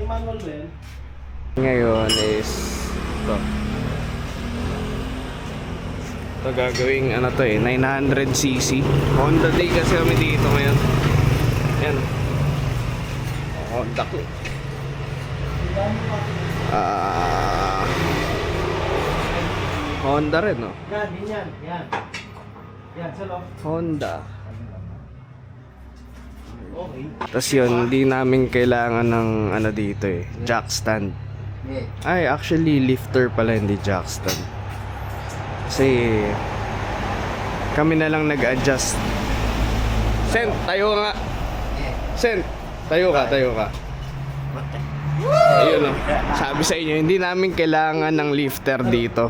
Yung manual ba yan? Ngayon is ito. Ito gagawing ano to 900cc. Honda Day kasi kami dito ngayon. Yan. Honda Click. Honda rin, no? Yan, yan. Yan. Yan, sa loob. Honda. Okay. Tapos yun, hindi namin kailangan ng ano dito jack stand. Ay, actually lifter pala, hindi jack stand. Kasi kami na lang nag-adjust. Sen, tayo nga. Sen, tayo ka. Ayun, sabi sa inyo, hindi namin kailangan ng lifter dito.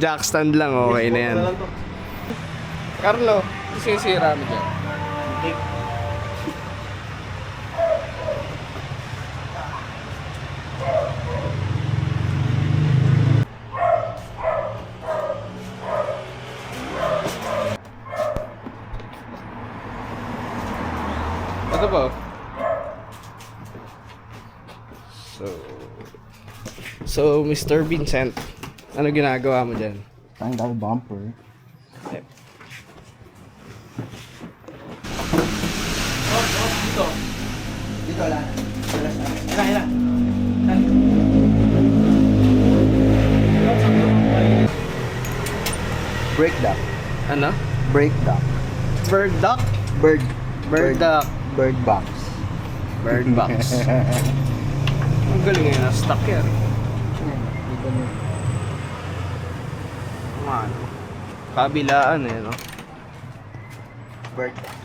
Jack stand lang, okay na yan. Carlo, sisira mo dyan. Ito po. So, Mr. Vincent, ano ginagawa mo dyan? Tanggal bumper. Yep. Dito. Dito lang. Yan. Brake duct. Ano? Brake duct. Bird duck? Bird. Bird duck. Bird box. Bird box. Ang galing ngayon, na-stuck yan. Dito mo. Man. Kabilaan no? Bird box.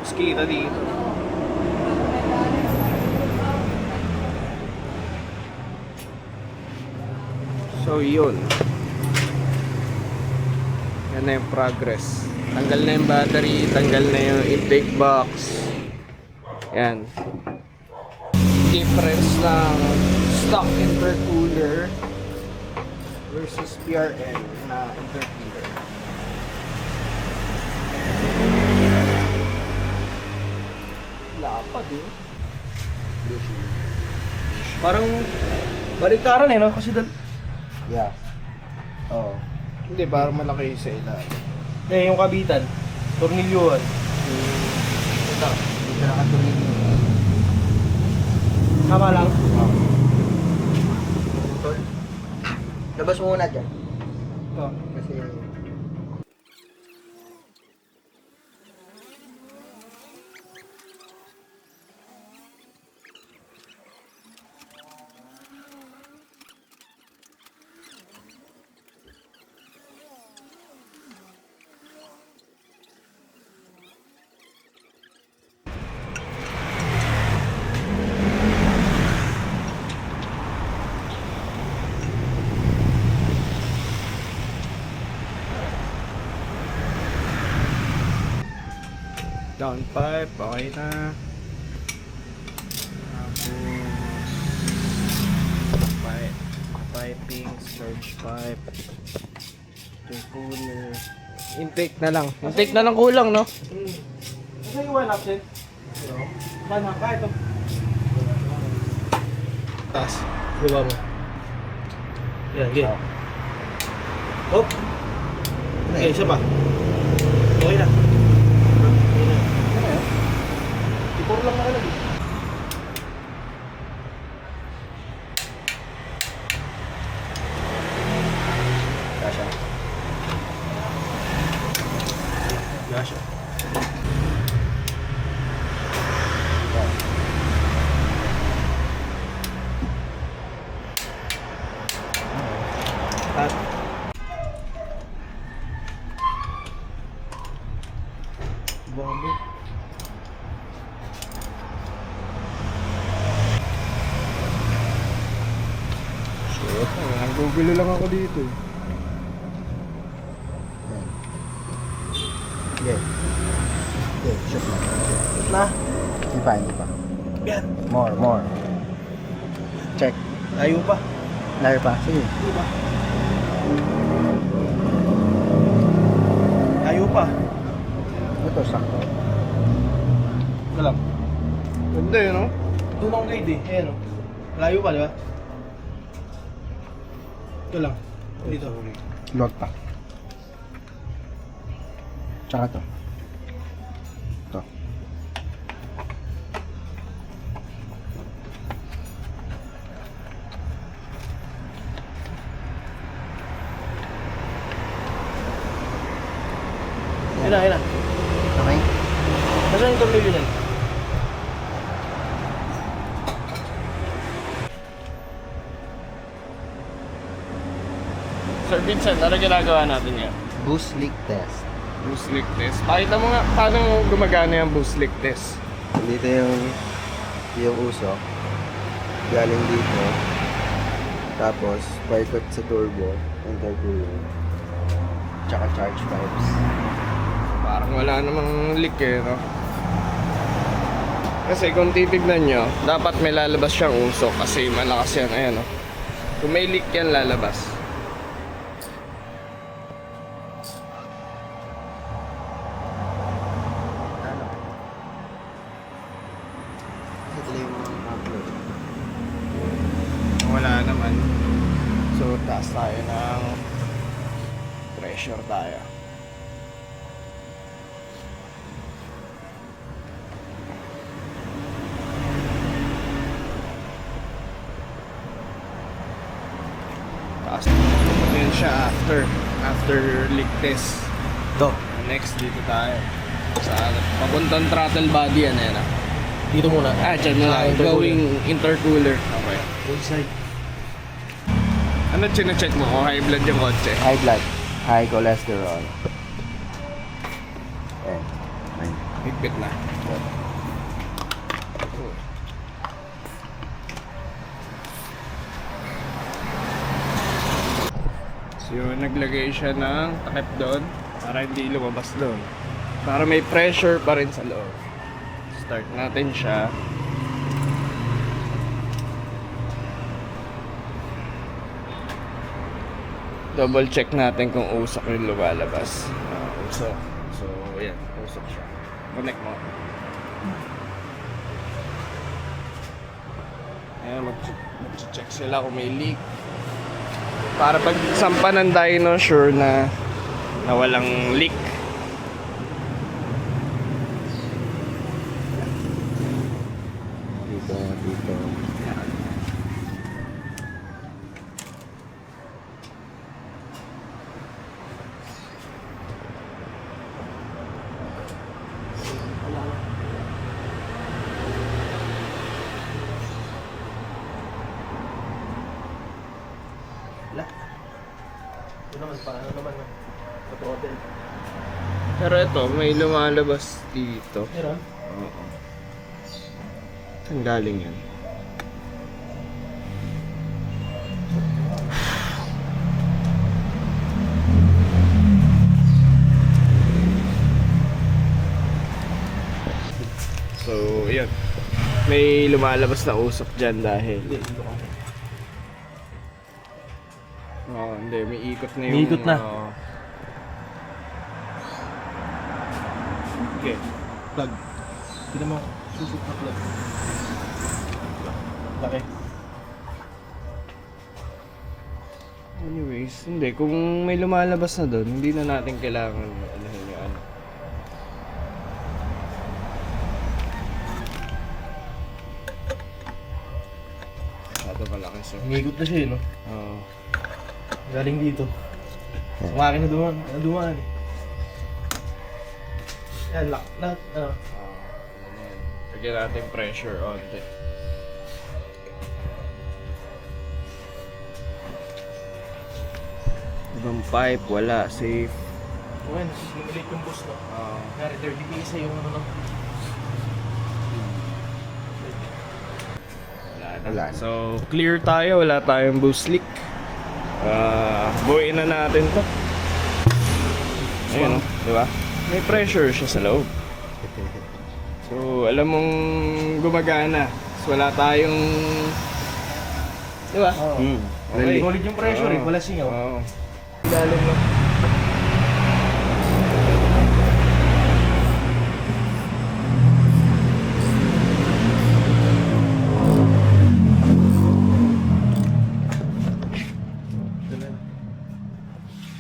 Mas kita dito. So yun. Yan na yung progress. Tanggal na yung battery, tanggal na yung intake box. Yan. Difference ng stock intercooler versus PRN na intercooler. Lapad Parang baliktaran no? Kasi Yeah. Oo. Hindi, parang malaki sa ilalim. yung kabitan. Tornilyuhan. Ito. Dito nakatuloy dito. Tama lang. Labas mo muna dyan. Ito. Kasi... Down pipe, okay na. Tapos pipe, piping, surge pipe, intercooler. Intake na lang. Intake na lang kulang, no? Kasi yung one option. One half. Ito. Taas. Diba mo? Yan, okay. Hop. Okay, isa pa. Okay na. Ipuro lang nakalagay. Kasha. Gasha. At bombo. Nagugulo lang ako dito. Okay. Okay, shoot na. Na. Hindi pa, hindi pa. Yan. More. Check. Ayaw pa. Layer pa. Sige. Diba? Ayaw pa. Ito, sakto. Ito lang. Ganda yun, no? Doon ang grade eh. Ayan o. Layo pa, di ba? Ito lang. Dito. Luwag pa. Tsaka to. Ito. Ayan na, ayan na. Okay? Nasaan yung tornilyo niyan? Sir Vincent, ano ginagawa natin ngayon? Boost leak test. Boost leak test. Pakita mo nga, paano gumagana yung boost leak test? Dito yung usok. Galing dito. Tapos, paikot sa turbo, intercooler. Tsaka charge pipes. Parang wala namang leak eh, no? Kasi kung titignan nyo, dapat may lalabas siyang usok kasi malakas yan, ayan, no? Kung may leak yan, lalabas. Ano? Kasi tuloy yung mga upload. Wala naman. So, taas tayo ng pressure tayo. Taas. Yan siya after leak test. Ito. Next, dito tayo. Sa papuntang throttle body yan, ayan. Dito muna. Dyan na. Going intercooler. Okay. Full side. Ano chine-check mo kung high blood yung kotse? High blood. High cholesterol. Eh. Ayun. Higpit na. So yun, naglagay siya ng takip doon para hindi lumabas doon. Para may pressure pa rin sa loob. Start natin siya. Double check natin kung usok yung lumalabas. Usok. So, ayan. Usok siya. Connect mo. Ayan, mag-check sila kung may leak. Para pag sampa ng dyno, sure na walang leak. Dito. Wala. Ito naman, paano naman na? Sa throttle. Pero ito, may lumalabas dito. Meron? Oo. Saan galing yan? So, yun. May lumalabas na usok dyan dahil Hindi, dito ka. hindi, may ikot na yung... May ikot na. Okay. Plug. Tignan mo. Susok na plug. Laki. Anyways, hindi. Kung may lumalabas na doon, hindi na natin kailangan anuhin yung ano. Masyado malaki so. Umigot na siya eh, no? Oo. Galing dito. Sa makina dumaan eh. Yan, lock. Ano? Lagyan natin pressure on it. Ibang pipe, wala. Safe. Well, similit yung boost, no? Ngari, 30 PSI yung ano, no? Wala na. So, clear tayo. Wala tayong boost leak. Buuin na natin to. Ayun, di ba? May pressure siya sa loob. So, alam mong gumagana. So, wala tayong... Di ba? Oo. Okay. Solid yung pressure eh, wala singaw. Oo. Ilalim lang.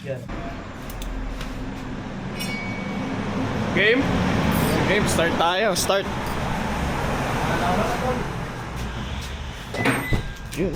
Yan. Game? Game, start tayo. Start. Yun.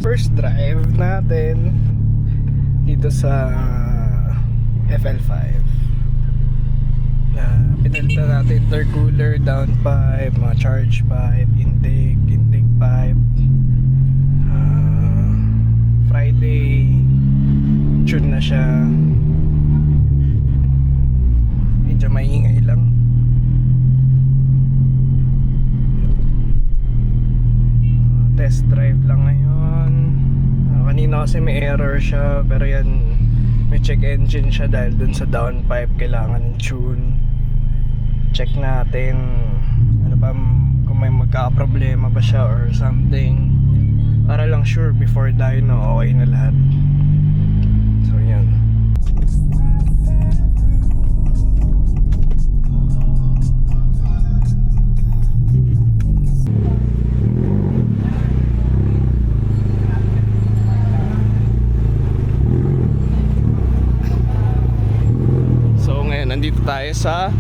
First drive natin dito sa FL5 na pinalitan natin intercooler, downpipe, mga charge pipe, intake pipe. Friday tune na siya, medyo maingay lang. Test drive lang ngayon. Kanina kasi may error siya, pero yan, may check engine siya dahil dun sa downpipe kailangan ng tune. Check natin ano ba, kung may magka-problema ba siya or something, para lang sure before dyno okay na lahat. So yan. Nandito tayo sa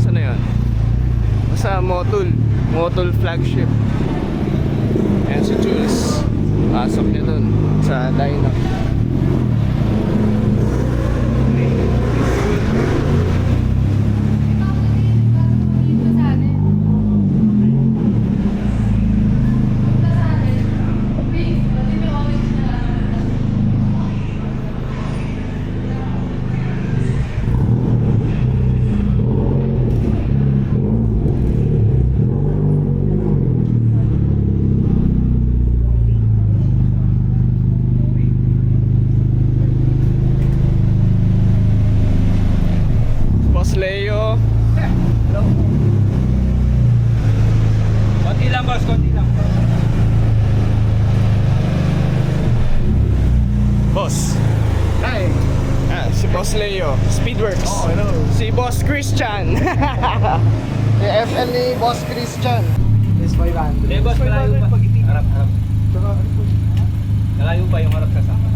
saan na yun? Sa Motul flagship. Ayan si Jules, pasok niya dun sa dyno. Leo. Hello. Konti lang boss, konti lang. Boss. Hi. Si Boss Leo, Speedworks. Oh, hello. Si Boss Christian. Si FL ni Boss Christian. Yes, 500. Eh, boss, malayo pa. Harap. Malayo pa yung harap sa saka.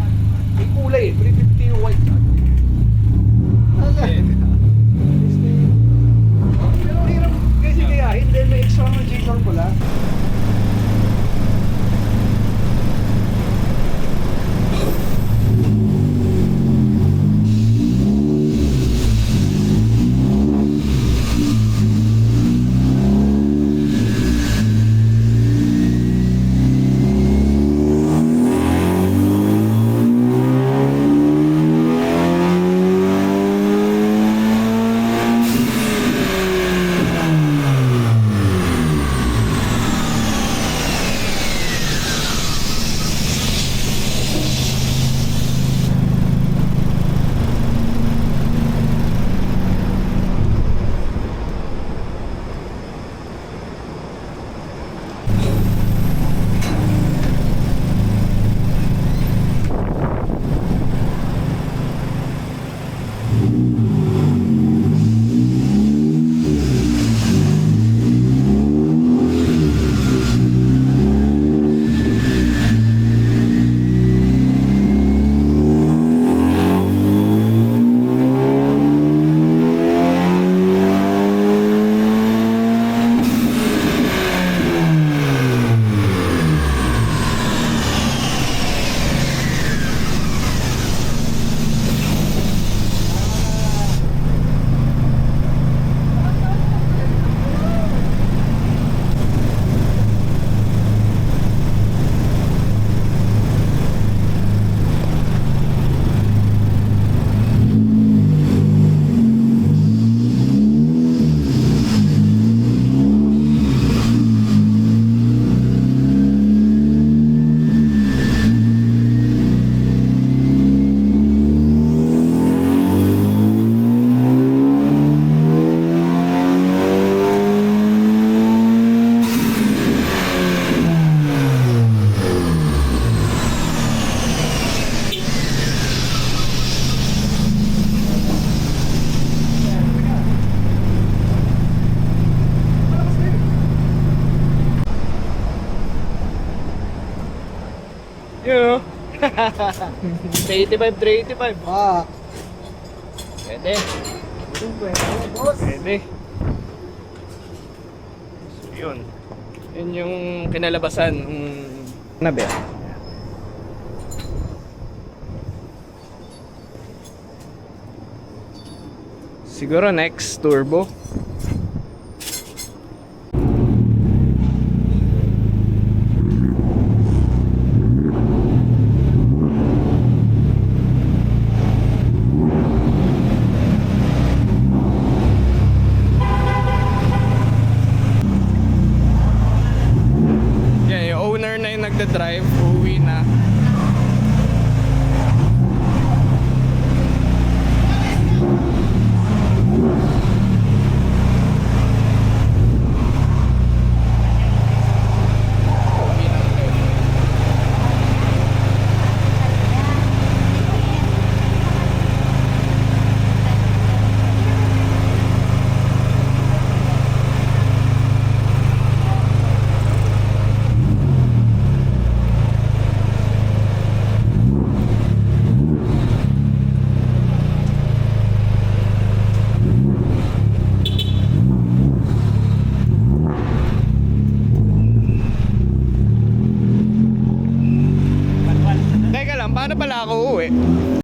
May kulay, 350 white. Pero hirap kasi gayahin dahil may extra ng jiggle pula. Yun o. 385, 385. Ah. Pwede. Boss. Pwede. So, yun. Yun yung kinalabasan. Nabe. Siguro next turbo. Yan, yung owner na yung nagda-drive, uuwi na. Uuwi na ulit. Teka lang, paano pala ako uuwi?